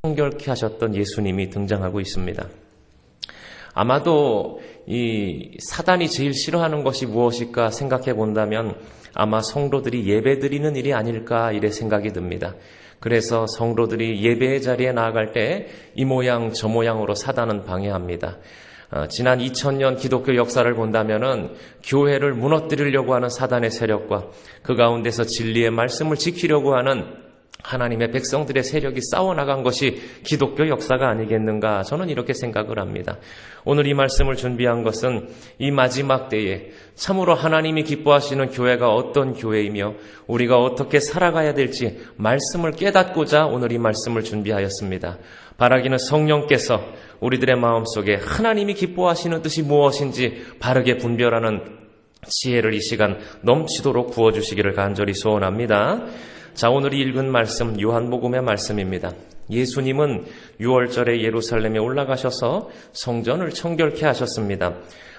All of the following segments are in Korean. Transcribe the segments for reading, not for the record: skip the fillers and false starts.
청결케 하셨던 예수님이 등장하고 있습니다. 아마도 이 사단이 제일 싫어하는 것이 무엇일까 생각해 본다면 아마 성도들이 예배드리는 일이 아닐까 이래 생각이 듭니다. 그래서 성도들이 예배의 자리에 나아갈 때 이 모양 저 모양으로 사단은 방해합니다. 지난 2000년 기독교 역사를 본다면은 교회를 무너뜨리려고 하는 사단의 세력과 그 가운데서 진리의 말씀을 지키려고 하는 하나님의 백성들의 세력이 싸워나간 것이 기독교 역사가 아니겠는가, 저는 이렇게 생각을 합니다. 오늘 이 말씀을 준비한 것은 이 마지막 때에 참으로 하나님이 기뻐하시는 교회가 어떤 교회이며 우리가 어떻게 살아가야 될지 말씀을 깨닫고자 오늘 이 말씀을 준비하였습니다. 바라기는 성령께서 우리들의 마음속에 하나님이 기뻐하시는 뜻이 무엇인지 바르게 분별하는 지혜를 이 시간 넘치도록 부어주시기를 간절히 소원합니다. 자, 오늘 읽은 말씀 요한복음의 말씀입니다. 예수님은 6월절에 예루살렘에 올라가셔서 성전을 청결케 하셨습니다.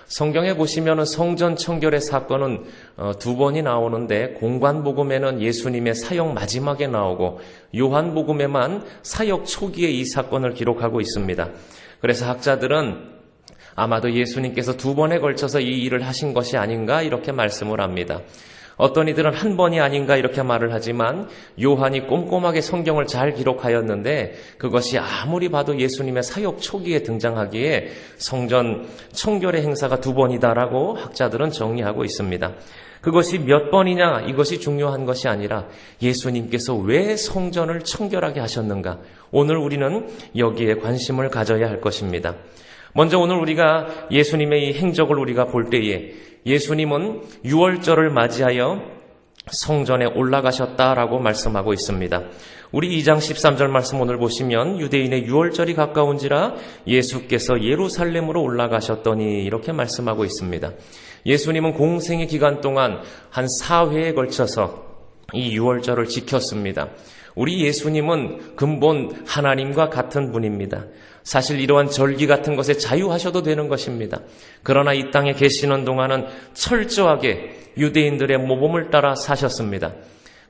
성경에 보시면 성전 청결의 사건은 두 번이 나오는데 공관복음에는 예수님의 사역 마지막에 나오고 요한복음에만 사역 초기에 이 사건을 기록하고 있습니다. 그래서 학자들은 아마도 예수님께서 두 번에 걸쳐서 이 일을 하신 것이 아닌가 이렇게 말씀을 합니다. 어떤 이들은 한 번이 아닌가 이렇게 말을 하지만 요한이 꼼꼼하게 성경을 잘 기록하였는데 그것이 아무리 봐도 예수님의 사역 초기에 등장하기에 성전 청결의 행사가 두 번이다라고 학자들은 정리하고 있습니다. 그것이 몇 번이냐 이것이 중요한 것이 아니라 예수님께서 왜 성전을 청결하게 하셨는가, 오늘 우리는 여기에 관심을 가져야 할 것입니다. 먼저 오늘 우리가 예수님의 이 행적을 우리가 볼 때에 예수님은 6월절을 맞이하여 성전에 올라가셨다라고 말씀하고 있습니다. 우리 2장 13절 말씀 오늘 보시면 유대인의 6월절이 가까운지라 예수께서 예루살렘으로 올라가셨더니 이렇게 말씀하고 있습니다. 예수님은 공생의 기간 동안 한 4회에 걸쳐서 이 6월절을 지켰습니다. 우리 예수님은 근본 하나님과 같은 분입니다. 사실 이러한 절기 같은 것에 자유하셔도 되는 것입니다. 그러나 이 땅에 계시는 동안은 철저하게 유대인들의 모범을 따라 사셨습니다.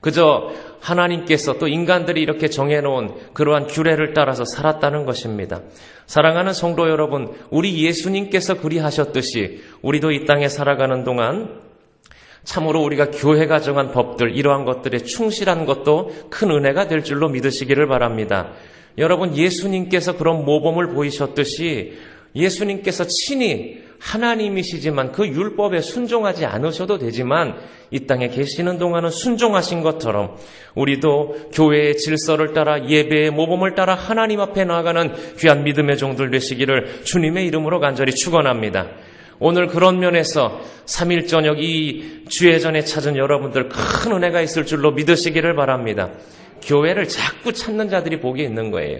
그저 하나님께서 또 인간들이 이렇게 정해놓은 그러한 규례를 따라서 살았다는 것입니다. 사랑하는 성도 여러분, 우리 예수님께서 그리하셨듯이 우리도 이 땅에 살아가는 동안 참으로 우리가 교회가 정한 법들, 이러한 것들에 충실한 것도 큰 은혜가 될 줄로 믿으시기를 바랍니다. 여러분, 예수님께서 그런 모범을 보이셨듯이 예수님께서 친히 하나님이시지만 그 율법에 순종하지 않으셔도 되지만 이 땅에 계시는 동안은 순종하신 것처럼 우리도 교회의 질서를 따라 예배의 모범을 따라 하나님 앞에 나아가는 귀한 믿음의 종들 되시기를 주님의 이름으로 간절히 축원합니다. 오늘 그런 면에서 3일 저녁 이 주회전에 찾은 여러분들 큰 은혜가 있을 줄로 믿으시기를 바랍니다. 교회를 자꾸 찾는 자들이 복이 있는 거예요.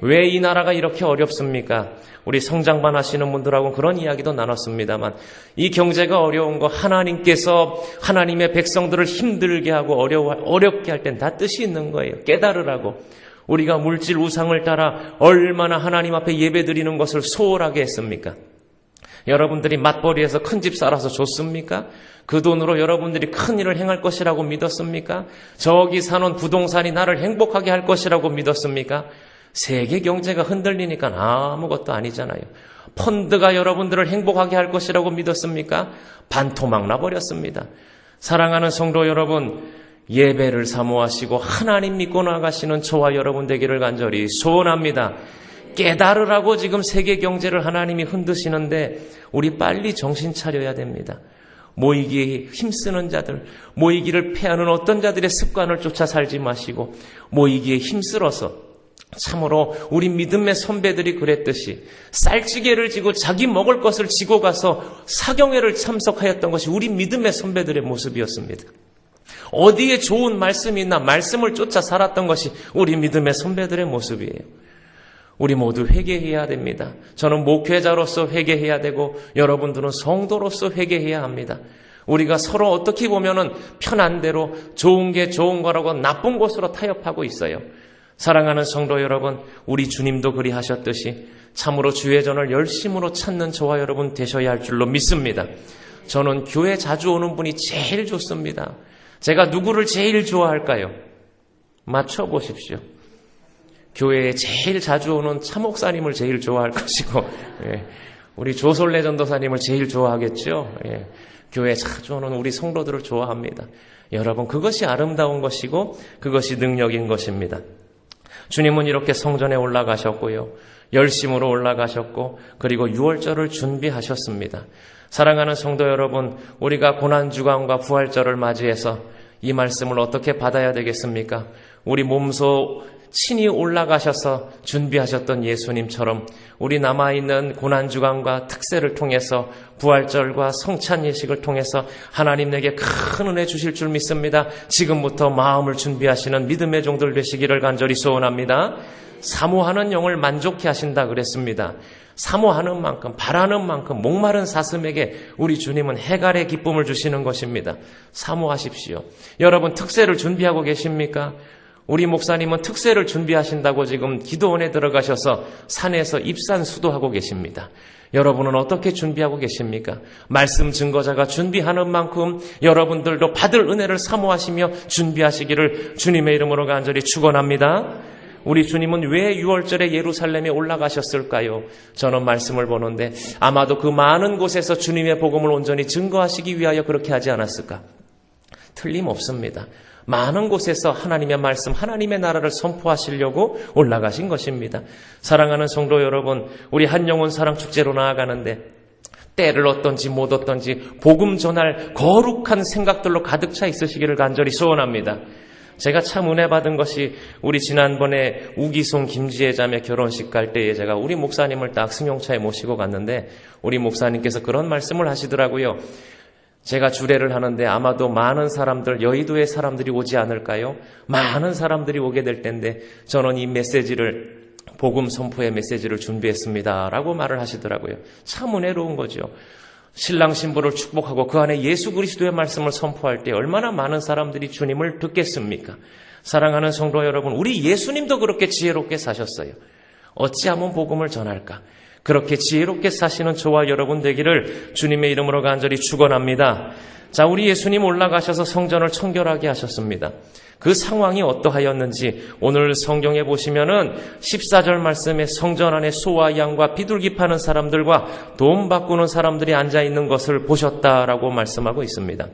왜 이 나라가 이렇게 어렵습니까? 우리 성장반 하시는 분들하고 그런 이야기도 나눴습니다만 이 경제가 어려운 거 하나님께서 하나님의 백성들을 힘들게 하고 어렵게 할 땐 다 뜻이 있는 거예요. 깨달으라고. 우리가 물질 우상을 따라 얼마나 하나님 앞에 예배드리는 것을 소홀하게 했습니까? 여러분들이 맞벌이해서 큰 집 살아서 좋습니까? 그 돈으로 여러분들이 큰 일을 행할 것이라고 믿었습니까? 저기 사는 부동산이 나를 행복하게 할 것이라고 믿었습니까? 세계 경제가 흔들리니까 아무것도 아니잖아요. 펀드가 여러분들을 행복하게 할 것이라고 믿었습니까? 반토막 나버렸습니다. 사랑하는 성도 여러분, 예배를 사모하시고 하나님 믿고 나아가시는 저와 여러분 되기를 간절히 소원합니다. 깨달으라고 지금 세계 경제를 하나님이 흔드시는데 우리 빨리 정신 차려야 됩니다. 모이기에 힘쓰는 자들, 모이기를 패하는 어떤 자들의 습관을 쫓아 살지 마시고 모이기에 힘쓸어서 참으로 우리 믿음의 선배들이 그랬듯이 쌀찌개를 지고 자기 먹을 것을 지고 가서 사경회를 참석하였던 것이 우리 믿음의 선배들의 모습이었습니다. 어디에 좋은 말씀이 있나 말씀을 쫓아 살았던 것이 우리 믿음의 선배들의 모습이에요. 우리 모두 회개해야 됩니다. 저는 목회자로서 회개해야 되고 여러분들은 성도로서 회개해야 합니다. 우리가 서로 어떻게 보면은 편한 대로 좋은 게 좋은 거라고 나쁜 곳으로 타협하고 있어요. 사랑하는 성도 여러분, 우리 주님도 그리하셨듯이 참으로 주의전을 열심으로 찾는 저와 여러분 되셔야 할 줄로 믿습니다. 저는 교회 자주 오는 분이 제일 좋습니다. 제가 누구를 제일 좋아할까요? 맞춰보십시오. 교회에 제일 자주 오는 차 목사님을 제일 좋아할 것이고, 우리 조솔래 전도사님을 제일 좋아하겠죠. 교회에 자주 오는 우리 성도들을 좋아합니다. 여러분, 그것이 아름다운 것이고 그것이 능력인 것입니다. 주님은 이렇게 성전에 올라가셨고요. 열심으로 올라가셨고, 그리고 유월절을 준비하셨습니다. 사랑하는 성도 여러분, 우리가 고난주간과 부활절을 맞이해서 이 말씀을 어떻게 받아야 되겠습니까? 우리 몸소 친히 올라가셔서 준비하셨던 예수님처럼 우리 남아있는 고난주간과 특세를 통해서 부활절과 성찬 예식을 통해서 하나님 내게 큰 은혜 주실 줄 믿습니다. 지금부터 마음을 준비하시는 믿음의 종들 되시기를 간절히 소원합니다. 사모하는 영을 만족케 하신다 그랬습니다. 사모하는 만큼, 바라는 만큼 목마른 사슴에게 우리 주님은 해갈의 기쁨을 주시는 것입니다. 사모하십시오. 여러분, 특세를 준비하고 계십니까? 우리 목사님은 특세를 준비하신다고 지금 기도원에 들어가셔서 산에서 입산 수도하고 계십니다. 여러분은 어떻게 준비하고 계십니까? 말씀 증거자가 준비하는 만큼 여러분들도 받을 은혜를 사모하시며 준비하시기를 주님의 이름으로 간절히 축원합니다. 우리 주님은 왜 6월절에 예루살렘에 올라가셨을까요? 저는 말씀을 보는데 아마도 그 많은 곳에서 주님의 복음을 온전히 증거하시기 위하여 그렇게 하지 않았을까? 틀림없습니다. 많은 곳에서 하나님의 말씀, 하나님의 나라를 선포하시려고 올라가신 것입니다. 사랑하는 성도 여러분, 우리 한영혼 사랑축제로 나아가는데 때를 얻든지 못 얻든지 복음 전할 거룩한 생각들로 가득 차 있으시기를 간절히 소원합니다. 제가 참 은혜 받은 것이 우리 지난번에 우기송 김지혜 자매 결혼식 갈 때에 제가 우리 목사님을 딱 승용차에 모시고 갔는데 우리 목사님께서 그런 말씀을 하시더라고요. 제가 주례를 하는데 아마도 많은 사람들, 여의도의 사람들이 오지 않을까요? 많은 사람들이 오게 될 텐데 저는 이 메시지를, 복음 선포의 메시지를 준비했습니다 라고 말을 하시더라고요. 참 은혜로운 거죠. 신랑 신부를 축복하고 그 안에 예수 그리스도의 말씀을 선포할 때 얼마나 많은 사람들이 주님을 듣겠습니까? 사랑하는 성도 여러분, 우리 예수님도 그렇게 지혜롭게 사셨어요. 어찌하면 복음을 전할까? 그렇게 지혜롭게 사시는 저와 여러분 되기를 주님의 이름으로 간절히 축원합니다. 자, 우리 예수님 올라가셔서 성전을 청결하게 하셨습니다. 그 상황이 어떠하였는지 오늘 성경에 보시면은 14절 말씀에 성전 안에 소와 양과 비둘기 파는 사람들과 돈 바꾸는 사람들이 앉아 있는 것을 보셨다라고 말씀하고 있습니다.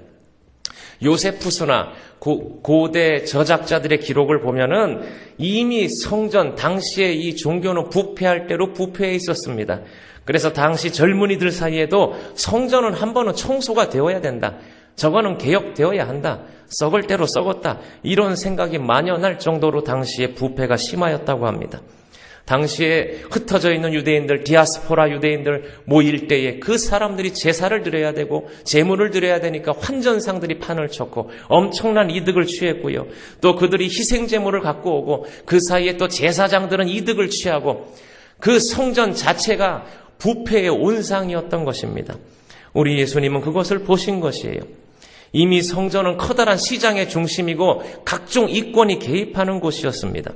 요세푸스나 고대 저작자들의 기록을 보면은 이미 성전, 당시에 이 종교는 부패할 대로 부패해 있었습니다. 그래서 당시 젊은이들 사이에도 성전은 한 번은 청소가 되어야 된다. 저거는 개혁되어야 한다. 썩을 대로 썩었다. 이런 생각이 만연할 정도로 당시에 부패가 심하였다고 합니다. 당시에 흩어져 있는 유대인들, 디아스포라 유대인들 모일 때에 그 사람들이 제사를 드려야 되고 제물을 드려야 되니까 환전상들이 판을 쳤고 엄청난 이득을 취했고요. 또 그들이 희생제물을 갖고 오고 그 사이에 또 제사장들은 이득을 취하고 그 성전 자체가 부패의 온상이었던 것입니다. 우리 예수님은 그것을 보신 것이에요. 이미 성전은 커다란 시장의 중심이고 각종 이권이 개입하는 곳이었습니다.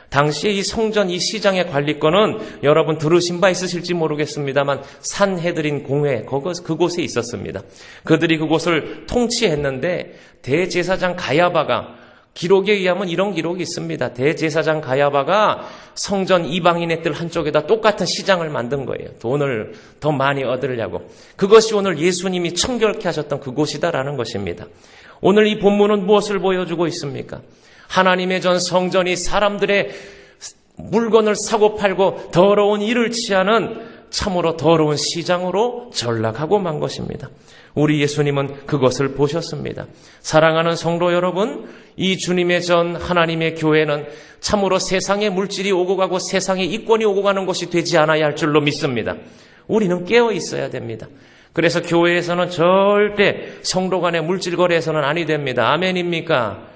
당시에 이 성전, 이 시장의 관리권은 여러분 들으신 바 있으실지 모르겠습니다만 산헤드린 공회, 그곳에 있었습니다. 그들이 그곳을 통치했는데 대제사장 가야바가, 기록에 의하면 이런 기록이 있습니다. 대제사장 가야바가 성전 이방인의 뜰 한쪽에다 똑같은 시장을 만든 거예요. 돈을 더 많이 얻으려고. 그것이 오늘 예수님이 청결케 하셨던 그곳이다라는 것입니다. 오늘 이 본문은 무엇을 보여주고 있습니까? 하나님의 전 성전이 사람들의 물건을 사고 팔고 더러운 일을 취하는 참으로 더러운 시장으로 전락하고 만 것입니다. 우리 예수님은 그것을 보셨습니다. 사랑하는 성도 여러분, 이 주님의 전 하나님의 교회는 참으로 세상의 물질이 오고 가고 세상의 이권이 오고 가는 것이 되지 않아야 할 줄로 믿습니다. 우리는 깨어 있어야 됩니다. 그래서 교회에서는 절대 성도 간의 물질 거래에서는 아니 됩니다. 아멘입니까?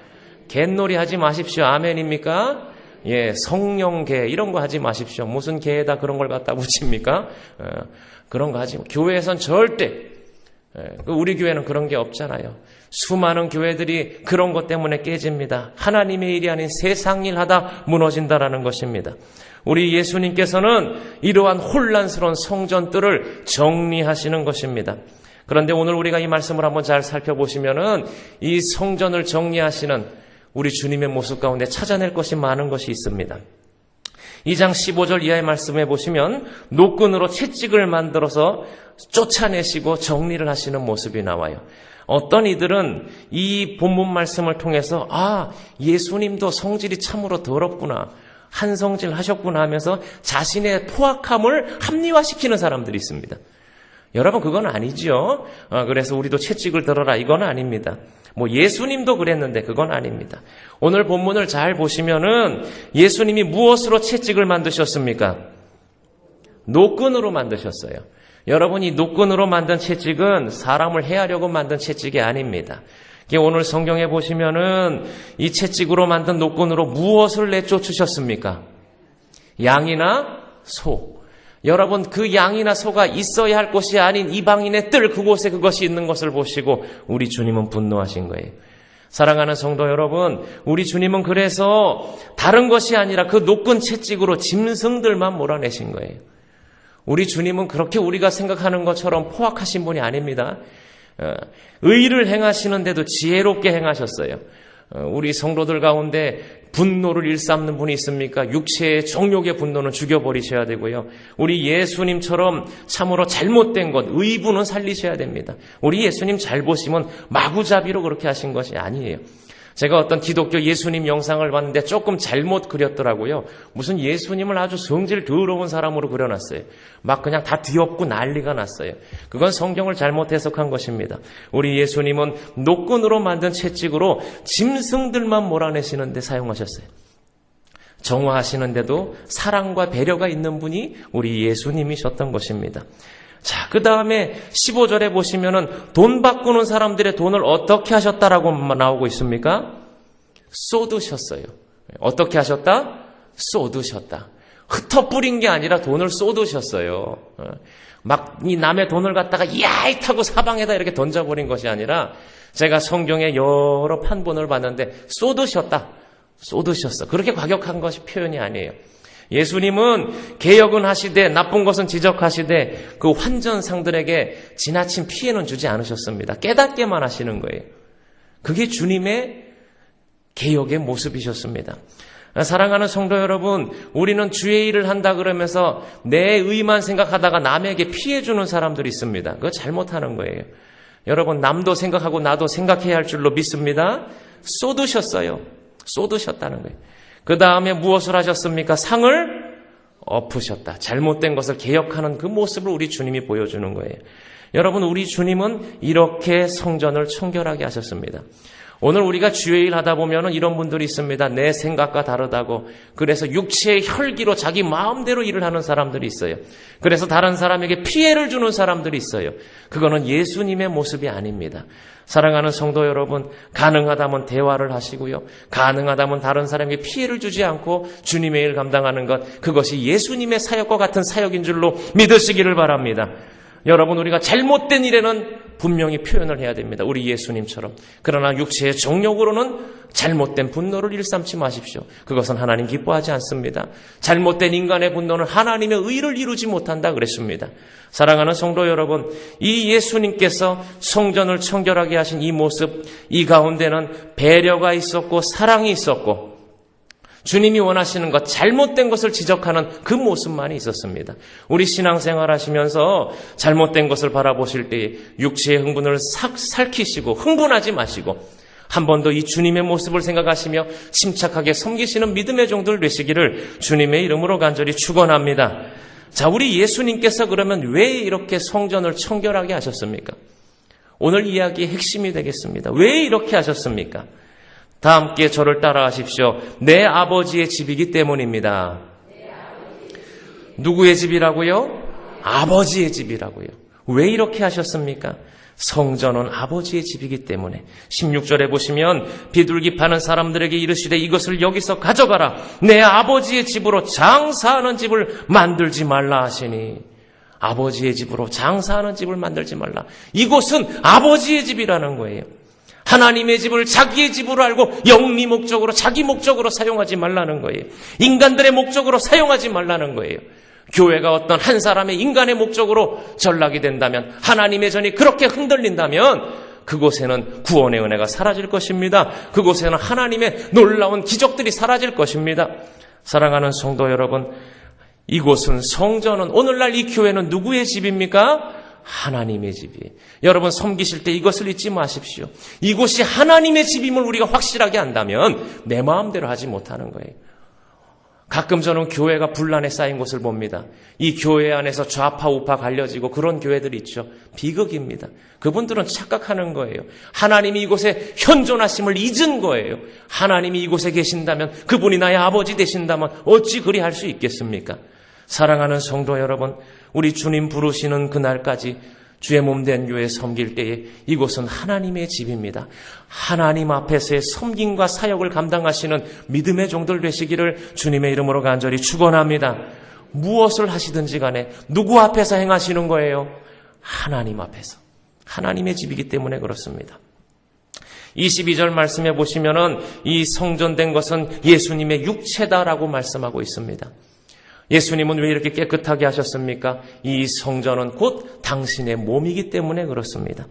갯놀이 하지 마십시오. 아멘입니까? 예, 성령계 이런 거 하지 마십시오. 무슨 개에다 그런 걸 갖다 붙입니까? 그런 거 하지. 교회에선 절대. 우리 교회는 그런 게 없잖아요. 수많은 교회들이 그런 것 때문에 깨집니다. 하나님의 일이 아닌 세상 일 하다 무너진다라는 것입니다. 우리 예수님께서는 이러한 혼란스러운 성전들을 정리하시는 것입니다. 그런데 오늘 우리가 이 말씀을 한번 잘 살펴보시면은 이 성전을 정리하시는 우리 주님의 모습 가운데 찾아낼 것이 많은 것이 있습니다. 2장 15절 이하의 말씀에 보시면 노끈으로 채찍을 만들어서 쫓아내시고 정리를 하시는 모습이 나와요. 어떤 이들은 이 본문 말씀을 통해서 예수님도 성질이 참으로 더럽구나, 한성질 하셨구나 하면서 자신의 포악함을 합리화시키는 사람들이 있습니다. 여러분, 그건 아니죠. 그래서 우리도 채찍을 들어라, 이건 아닙니다. 예수님도 그랬는데 그건 아닙니다. 오늘 본문을 잘 보시면은 예수님이 무엇으로 채찍을 만드셨습니까? 노끈으로 만드셨어요. 여러분, 이 노끈으로 만든 채찍은 사람을 해하려고 만든 채찍이 아닙니다. 오늘 성경에 보시면은 이 채찍으로 만든 노끈으로 무엇을 내쫓으셨습니까? 양이나 소. 여러분, 그 양이나 소가 있어야 할 곳이 아닌 이방인의 뜰, 그곳에 그것이 있는 것을 보시고 우리 주님은 분노하신 거예요. 사랑하는 성도 여러분, 우리 주님은 그래서 다른 것이 아니라 그 노끈 채찍으로 짐승들만 몰아내신 거예요. 우리 주님은 그렇게 우리가 생각하는 것처럼 포악하신 분이 아닙니다. 의를 행하시는데도 지혜롭게 행하셨어요. 우리 성도들 가운데 분노를 일삼는 분이 있습니까? 육체의 정욕의 분노는 죽여버리셔야 되고요. 우리 예수님처럼 참으로 잘못된 것, 의분은 살리셔야 됩니다. 우리 예수님 잘 보시면 마구잡이로 그렇게 하신 것이 아니에요. 제가 어떤 기독교 예수님 영상을 봤는데 조금 잘못 그렸더라고요. 무슨 예수님을 아주 성질 더러운 사람으로 그려놨어요. 막 그냥 다 뒤엎고 난리가 났어요. 그건 성경을 잘못 해석한 것입니다. 우리 예수님은 노끈으로 만든 채찍으로 짐승들만 몰아내시는데 사용하셨어요. 정화하시는데도 사랑과 배려가 있는 분이 우리 예수님이셨던 것입니다. 자, 그 다음에 15절에 보시면은 돈 바꾸는 사람들의 돈을 어떻게 하셨다라고 나오고 있습니까? 쏟으셨어요. 어떻게 하셨다? 쏟으셨다. 흩어뿌린 게 아니라 돈을 쏟으셨어요. 막 이 남의 돈을 갖다가 야잇하고 사방에다 이렇게 던져버린 것이 아니라 제가 성경에 여러 판본을 봤는데 쏟으셨다. 쏟으셨어. 그렇게 과격한 것이 표현이 아니에요. 예수님은 개혁은 하시되 나쁜 것은 지적하시되 그 환전상들에게 지나친 피해는 주지 않으셨습니다. 깨닫게만 하시는 거예요. 그게 주님의 개혁의 모습이셨습니다. 사랑하는 성도 여러분, 우리는 주의 일을 한다 그러면서 내 의만 생각하다가 남에게 피해 주는 사람들이 있습니다. 그거 잘못하는 거예요. 여러분, 남도 생각하고 나도 생각해야 할 줄로 믿습니다. 쏟으셨어요. 쏟으셨다는 거예요. 그 다음에 무엇을 하셨습니까? 상을 엎으셨다. 잘못된 것을 개혁하는 그 모습을 우리 주님이 보여주는 거예요. 여러분, 우리 주님은 이렇게 성전을 청결하게 하셨습니다. 오늘 우리가 주의 일 하다 보면은 이런 분들이 있습니다. 내 생각과 다르다고. 그래서 육체의 혈기로 자기 마음대로 일을 하는 사람들이 있어요. 그래서 다른 사람에게 피해를 주는 사람들이 있어요. 그거는 예수님의 모습이 아닙니다. 사랑하는 성도 여러분, 가능하다면 대화를 하시고요. 가능하다면 다른 사람에게 피해를 주지 않고 주님의 일 감당하는 것, 그것이 예수님의 사역과 같은 사역인 줄로 믿으시기를 바랍니다. 여러분, 우리가 잘못된 일에는 분명히 표현을 해야 됩니다. 우리 예수님처럼. 그러나 육체의 정욕으로는 잘못된 분노를 일삼지 마십시오. 그것은 하나님 기뻐하지 않습니다. 잘못된 인간의 분노는 하나님의 의를 이루지 못한다 그랬습니다. 사랑하는 성도 여러분, 이 예수님께서 성전을 청결하게 하신 이 모습, 이 가운데는 배려가 있었고 사랑이 있었고 주님이 원하시는 것, 잘못된 것을 지적하는 그 모습만이 있었습니다. 우리 신앙생활 하시면서 잘못된 것을 바라보실 때 육체의 흥분을 살키시고 흥분하지 마시고 한 번 더 이 주님의 모습을 생각하시며 침착하게 섬기시는 믿음의 종들 되시기를 주님의 이름으로 간절히 축원합니다. 자, 우리 예수님께서 그러면 왜 이렇게 성전을 청결하게 하셨습니까? 오늘 이야기의 핵심이 되겠습니다. 왜 이렇게 하셨습니까? 다 함께 저를 따라하십시오. 내 아버지의 집이기 때문입니다. 누구의 집이라고요? 아버지의 집이라고요. 왜 이렇게 하셨습니까? 성전은 아버지의 집이기 때문에 16절에 보시면 비둘기 파는 사람들에게 이르시되 이것을 여기서 가져가라. 내 아버지의 집으로 장사하는 집을 만들지 말라 하시니, 아버지의 집으로 장사하는 집을 만들지 말라. 이곳은 아버지의 집이라는 거예요. 하나님의 집을 자기의 집으로 알고 영리 목적으로, 자기 목적으로 사용하지 말라는 거예요. 인간들의 목적으로 사용하지 말라는 거예요. 교회가 어떤 한 사람의 인간의 목적으로 전락이 된다면, 하나님의 전이 그렇게 흔들린다면 그곳에는 구원의 은혜가 사라질 것입니다. 그곳에는 하나님의 놀라운 기적들이 사라질 것입니다. 사랑하는 성도 여러분, 이곳은 성전은 오늘날 이 교회는 누구의 집입니까? 하나님의 집이에요. 여러분 섬기실 때 이것을 잊지 마십시오. 이곳이 하나님의 집임을 우리가 확실하게 안다면 내 마음대로 하지 못하는 거예요. 가끔 저는 교회가 분란에 쌓인 곳을 봅니다. 이 교회 안에서 좌파 우파 갈려지고 그런 교회들이 있죠. 비극입니다. 그분들은 착각하는 거예요. 하나님이 이곳에 현존하심을 잊은 거예요. 하나님이 이곳에 계신다면, 그분이 나의 아버지 되신다면 어찌 그리 할 수 있겠습니까? 사랑하는 성도 여러분, 우리 주님 부르시는 그날까지 주의 몸된 교회 섬길 때에 이곳은 하나님의 집입니다. 하나님 앞에서의 섬김과 사역을 감당하시는 믿음의 종들 되시기를 주님의 이름으로 간절히 축원합니다. 무엇을 하시든지 간에 누구 앞에서 행하시는 거예요? 하나님 앞에서. 하나님의 집이기 때문에 그렇습니다. 22절 말씀해 보시면은 이 성전된 것은 예수님의 육체다라고 말씀하고 있습니다. 예수님은 왜 이렇게 깨끗하게 하셨습니까? 이 성전은 곧 당신의 몸이기 때문에 그렇습니다.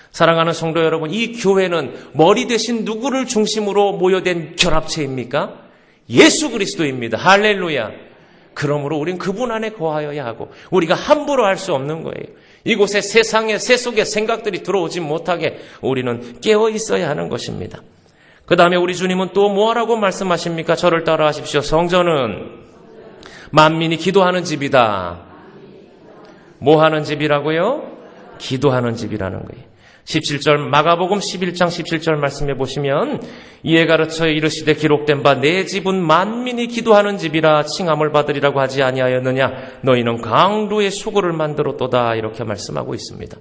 사랑하는 성도 여러분, 이 교회는 머리 대신 누구를 중심으로 모여된 결합체입니까? 예수 그리스도입니다. 할렐루야. 그러므로 우린 그분 안에 거하여야 하고 우리가 함부로 할 수 없는 거예요. 이곳에 세상의 세속의 생각들이 들어오지 못하게 우리는 깨어 있어야 하는 것입니다. 그 다음에 우리 주님은 또 뭐라고 말씀하십니까? 저를 따라 하십시오. 성전은 만민이 기도하는 집이다. 뭐 하는 집이라고요? 기도하는 집이라는 거예요. 17절 마가복음 11장 17절 말씀해 보시면 이에 가르쳐 이르시되 기록된 바 내 집은 만민이 기도하는 집이라 칭함을 받으리라고 하지 아니하였느냐. 너희는 강도의 수고를 만들었도다. 이렇게 말씀하고 있습니다.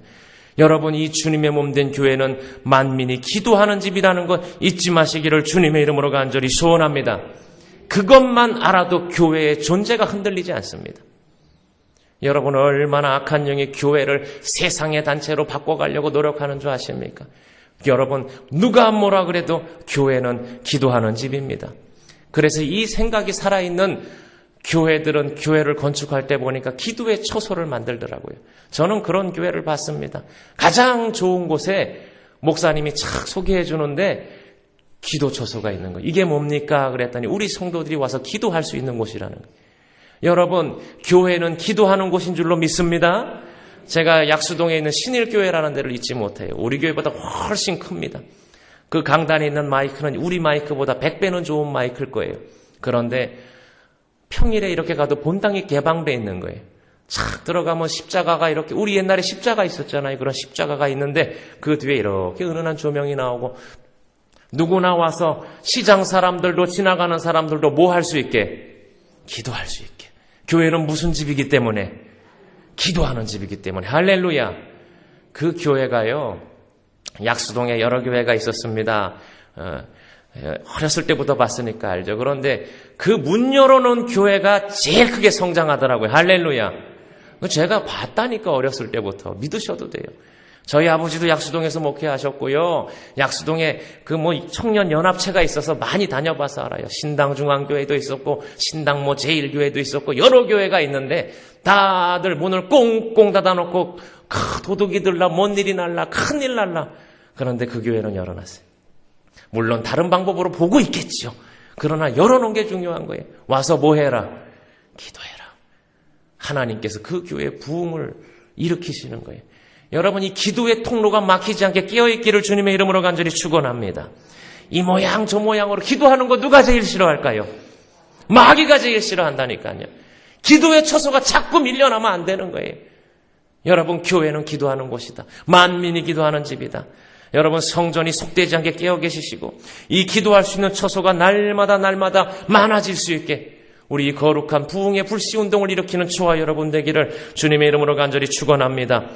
여러분, 이 주님의 몸된 교회는 만민이 기도하는 집이라는 것 잊지 마시기를 주님의 이름으로 간절히 소원합니다. 그것만 알아도 교회의 존재가 흔들리지 않습니다. 여러분, 얼마나 악한 영이 교회를 세상의 단체로 바꿔가려고 노력하는 줄 아십니까? 여러분, 누가 뭐라 그래도 교회는 기도하는 집입니다. 그래서 이 생각이 살아있는 교회들은 교회를 건축할 때 보니까 기도의 처소를 만들더라고요. 저는 그런 교회를 봤습니다. 가장 좋은 곳에 목사님이 착 소개해 주는데 기도 처소가 있는 거예요. 이게 뭡니까? 그랬더니 우리 성도들이 와서 기도할 수 있는 곳이라는 거예요. 여러분, 교회는 기도하는 곳인 줄로 믿습니다. 제가 약수동에 있는 신일교회라는 데를 잊지 못해요. 우리 교회보다 훨씬 큽니다. 그 강단에 있는 마이크는 우리 마이크보다 100배는 좋은 마이크일 거예요. 그런데 평일에 이렇게 가도 본당이 개방되어 있는 거예요. 착 들어가면 십자가가 이렇게, 우리 옛날에 십자가 있었잖아요. 그런 십자가가 있는데 그 뒤에 이렇게 은은한 조명이 나오고 누구나 와서 시장 사람들도 지나가는 사람들도 뭐 할 수 있게? 기도할 수 있게. 교회는 무슨 집이기 때문에? 기도하는 집이기 때문에. 할렐루야. 그 교회가요, 약수동에 여러 교회가 있었습니다. 어렸을 때부터 봤으니까 알죠. 그런데 그 문 열어놓은 교회가 제일 크게 성장하더라고요. 할렐루야. 제가 봤다니까, 어렸을 때부터. 믿으셔도 돼요. 저희 아버지도 약수동에서 목회하셨고요. 약수동에 청년 연합체가 있어서 많이 다녀봐서 알아요. 신당 중앙교회도 있었고, 신당 제1교회도 있었고, 여러 교회가 있는데 다들 문을 꽁꽁 닫아놓고 도둑이 들라, 뭔 일이 날라, 큰일 날라. 그런데 그 교회는 열어놨어요. 물론 다른 방법으로 보고 있겠죠. 그러나 열어놓은 게 중요한 거예요. 와서 뭐 해라? 기도해라. 하나님께서 그 교회의 부흥을 일으키시는 거예요. 여러분, 이 기도의 통로가 막히지 않게 깨어있기를 주님의 이름으로 간절히 축원합니다. 이 모양 저 모양으로 기도하는 거 누가 제일 싫어할까요? 마귀가 제일 싫어한다니까요. 기도의 처소가 자꾸 밀려나면 안 되는 거예요. 여러분, 교회는 기도하는 곳이다. 만민이 기도하는 집이다. 여러분, 성전이 속되지 않게 깨어 계시시고 이 기도할 수 있는 처소가 날마다 많아질 수 있게 우리 거룩한 부흥의 불씨운동을 일으키는 저와 여러분 되기를 주님의 이름으로 간절히 축원합니다.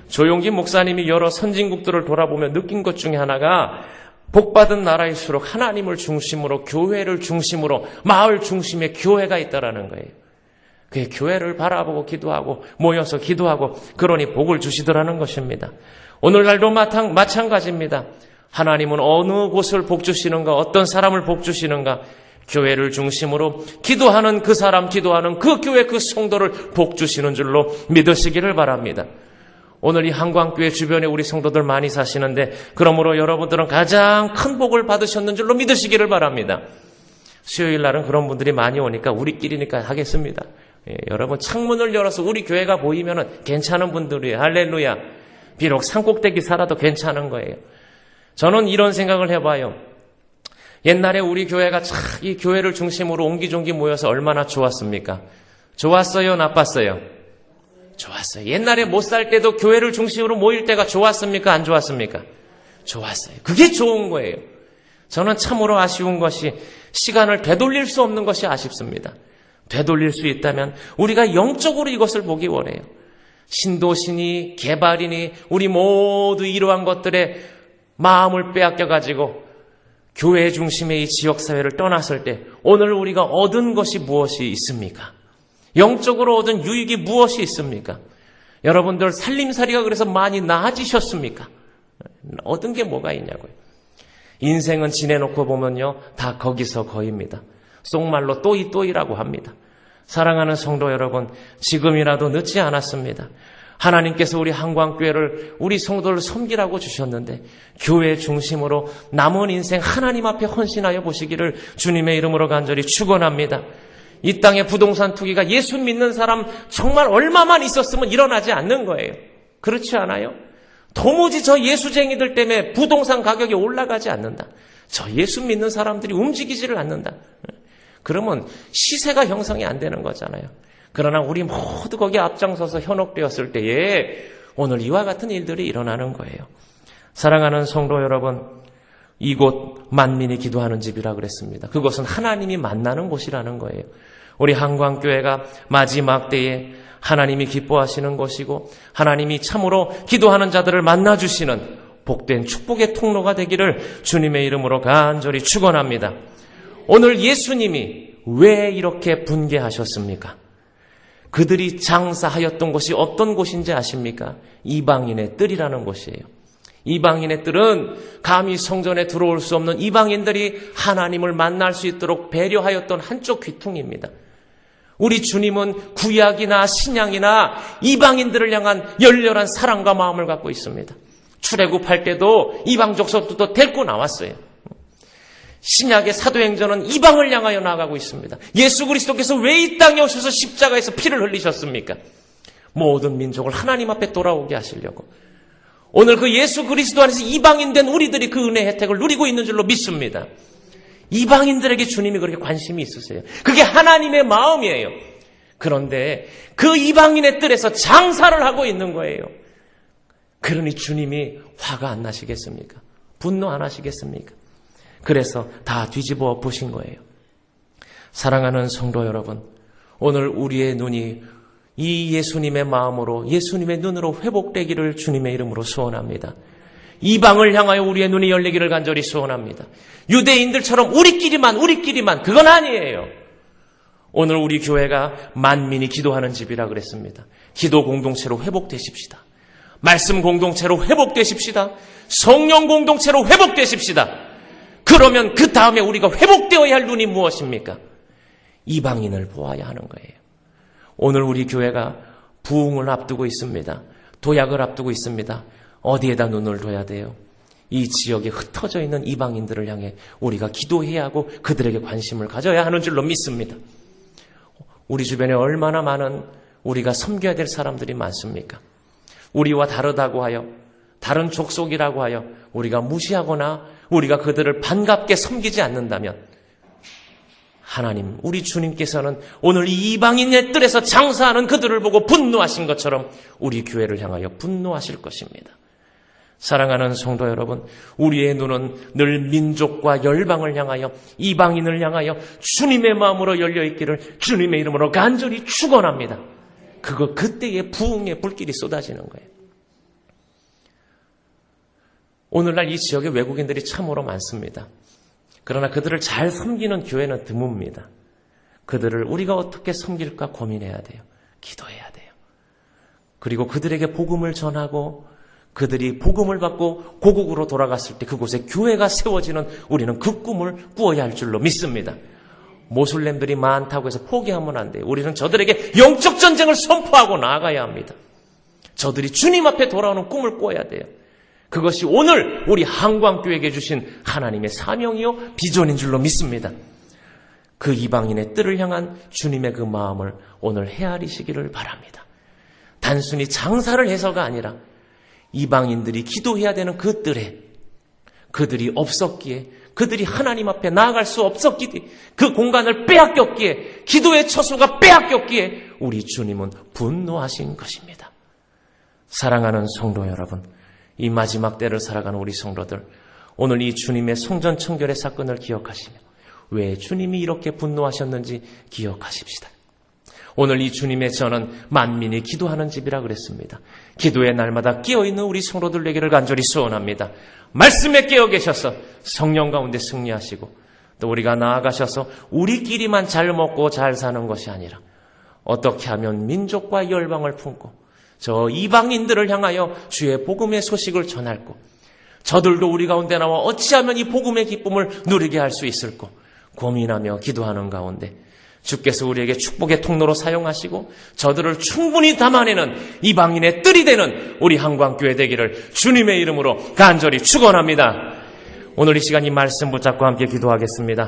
조용기 목사님이 여러 선진국들을 돌아보며 느낀 것 중에 하나가 복받은 나라일수록 하나님을 중심으로, 교회를 중심으로, 마을 중심의 교회가 있다라는 거예요. 그 교회를 바라보고 기도하고 모여서 기도하고 그러니 복을 주시더라는 것입니다. 오늘날도 마찬가지입니다. 하나님은 어느 곳을 복주시는가, 어떤 사람을 복주시는가, 교회를 중심으로 기도하는 그 사람, 기도하는 그 교회, 그 성도를 복주시는 줄로 믿으시기를 바랍니다. 오늘 이 한광교회 주변에 우리 성도들 많이 사시는데 그러므로 여러분들은 가장 큰 복을 받으셨는 줄로 믿으시기를 바랍니다. 수요일 날은 그런 분들이 많이 오니까 우리끼리니까 하겠습니다. 예, 여러분 창문을 열어서 우리 교회가 보이면은 괜찮은 분들이에요. 할렐루야. 비록 산꼭대기 살아도 괜찮은 거예요. 저는 이런 생각을 해봐요. 옛날에 우리 교회가 이 교회를 중심으로 옹기종기 모여서 얼마나 좋았습니까? 좋았어요? 나빴어요? 좋았어요. 옛날에 못 살 때도 교회를 중심으로 모일 때가 좋았습니까? 안 좋았습니까? 좋았어요. 그게 좋은 거예요. 저는 참으로 아쉬운 것이 시간을 되돌릴 수 없는 것이 아쉽습니다. 되돌릴 수 있다면 우리가 영적으로 이것을 보기 원해요. 신도시니 개발이니 우리 모두 이러한 것들에 마음을 빼앗겨가지고 교회 중심의 이 지역사회를 떠났을 때 오늘 우리가 얻은 것이 무엇이 있습니까? 영적으로 얻은 유익이 무엇이 있습니까? 여러분들 살림살이가 그래서 많이 나아지셨습니까? 얻은 게 뭐가 있냐고요. 인생은 지내놓고 보면요 다 거기서 거입니다. 속말로 또이또이라고 합니다. 사랑하는 성도 여러분, 지금이라도 늦지 않았습니다. 하나님께서 우리 한광교회를 우리 성도를 섬기라고 주셨는데 교회 중심으로 남은 인생 하나님 앞에 헌신하여 보시기를 주님의 이름으로 간절히 축원합니다. 이 땅의 부동산 투기가 예수 믿는 사람 정말 얼마만 있었으면 일어나지 않는 거예요. 그렇지 않아요? 도무지 저 예수쟁이들 때문에 부동산 가격이 올라가지 않는다. 저 예수 믿는 사람들이 움직이지를 않는다. 그러면 시세가 형성이 안 되는 거잖아요. 그러나 우리 모두 거기에 앞장서서 현혹되었을 때에 오늘 이와 같은 일들이 일어나는 거예요. 사랑하는 성도 여러분, 이곳 만민이 기도하는 집이라 그랬습니다. 그것은 하나님이 만나는 곳이라는 거예요. 우리 한광교회가 마지막 때에 하나님이 기뻐하시는 곳이고 하나님이 참으로 기도하는 자들을 만나주시는 복된 축복의 통로가 되기를 주님의 이름으로 간절히 축원합니다. 오늘 예수님이 왜 이렇게 분개하셨습니까? 그들이 장사하였던 곳이 어떤 곳인지 아십니까? 이방인의 뜰이라는 곳이에요. 이방인의 뜰은 감히 성전에 들어올 수 없는 이방인들이 하나님을 만날 수 있도록 배려하였던 한쪽 귀퉁입니다. 우리 주님은 구약이나 신약이나 이방인들을 향한 열렬한 사랑과 마음을 갖고 있습니다. 출애굽할 때도 이방 족속도 데리고 나왔어요. 신약의 사도행전은 이방을 향하여 나아가고 있습니다. 예수 그리스도께서 왜 이 땅에 오셔서 십자가에서 피를 흘리셨습니까? 모든 민족을 하나님 앞에 돌아오게 하시려고. 오늘 그 예수 그리스도 안에서 이방인 된 우리들이 그 은혜 혜택을 누리고 있는 줄로 믿습니다. 이방인들에게 주님이 그렇게 관심이 있으세요. 그게 하나님의 마음이에요. 그런데 그 이방인의 뜰에서 장사를 하고 있는 거예요. 그러니 주님이 화가 안 나시겠습니까? 분노 안 하시겠습니까? 그래서 다 뒤집어 엎으신 거예요. 사랑하는 성도 여러분, 오늘 우리의 눈이 이 예수님의 마음으로 예수님의 눈으로 회복되기를 주님의 이름으로 소원합니다. 이방을 향하여 우리의 눈이 열리기를 간절히 소원합니다. 유대인들처럼 우리끼리만 그건 아니에요. 오늘 우리 교회가 만민이 기도하는 집이라 그랬습니다. 기도 공동체로 회복되십시다. 말씀 공동체로 회복되십시다. 성령 공동체로 회복되십시다. 그러면 그 다음에 우리가 회복되어야 할 눈이 무엇입니까? 이방인을 보아야 하는 거예요. 오늘 우리 교회가 부흥을 앞두고 있습니다. 도약을 앞두고 있습니다. 어디에다 눈을 둬야 돼요? 이 지역에 흩어져 있는 이방인들을 향해 우리가 기도해야 하고 그들에게 관심을 가져야 하는 줄로 믿습니다. 우리 주변에 얼마나 많은 우리가 섬겨야 될 사람들이 많습니까? 우리와 다르다고 하여, 다른 족속이라고 하여 우리가 무시하거나 우리가 그들을 반갑게 섬기지 않는다면 하나님, 우리 주님께서는 오늘 이 이방인의 뜰에서 장사하는 그들을 보고 분노하신 것처럼 우리 교회를 향하여 분노하실 것입니다. 사랑하는 성도 여러분, 우리의 눈은 늘 민족과 열방을 향하여, 이방인을 향하여 주님의 마음으로 열려있기를 주님의 이름으로 간절히 축원합니다. 그때의 부흥의 불길이 쏟아지는 거예요. 오늘날 이 지역에 외국인들이 참으로 많습니다. 그러나 그들을 잘 섬기는 교회는 드뭅니다. 그들을 우리가 어떻게 섬길까 고민해야 돼요. 기도해야 돼요. 그리고 그들에게 복음을 전하고 그들이 복음을 받고 고국으로 돌아갔을 때 그곳에 교회가 세워지는 우리는 그 꿈을 꾸어야 할 줄로 믿습니다. 모슬렘들이 많다고 해서 포기하면 안 돼요. 우리는 저들에게 영적 전쟁을 선포하고 나아가야 합니다. 저들이 주님 앞에 돌아오는 꿈을 꾸어야 돼요. 그것이 오늘 우리 한광교회에게 주신 하나님의 사명이요 비전인 줄로 믿습니다. 그 이방인의 뜰을 향한 주님의 그 마음을 오늘 헤아리시기를 바랍니다. 단순히 장사를 해서가 아니라 이방인들이 기도해야 되는 그 뜰에 그들이 없었기에, 그들이 하나님 앞에 나아갈 수 없었기에, 그 공간을 빼앗겼기에, 기도의 처소가 빼앗겼기에 우리 주님은 분노하신 것입니다. 사랑하는 성도 여러분, 이 마지막 때를 살아가는 우리 성도들, 오늘 이 주님의 성전 청결의 사건을 기억하시며 왜 주님이 이렇게 분노하셨는지 기억하십시다. 오늘 이 주님의 전은 만민이 기도하는 집이라 그랬습니다. 기도의 날마다 깨어있는 우리 성도들 되기를 간절히 소원합니다. 말씀에 깨어 계셔서 성령 가운데 승리하시고, 또 우리가 나아가셔서 우리끼리만 잘 먹고 잘 사는 것이 아니라 어떻게 하면 민족과 열방을 품고 저 이방인들을 향하여 주의 복음의 소식을 전할고, 저들도 우리 가운데 나와 어찌하면 이 복음의 기쁨을 누리게 할 수 있을까 고민하며 기도하는 가운데 주께서 우리에게 축복의 통로로 사용하시고 저들을 충분히 담아내는 이방인의 뜰이 되는 우리 한광교회 되기를 주님의 이름으로 간절히 축원합니다. 오늘 이 시간 이 말씀 붙잡고 함께 기도하겠습니다.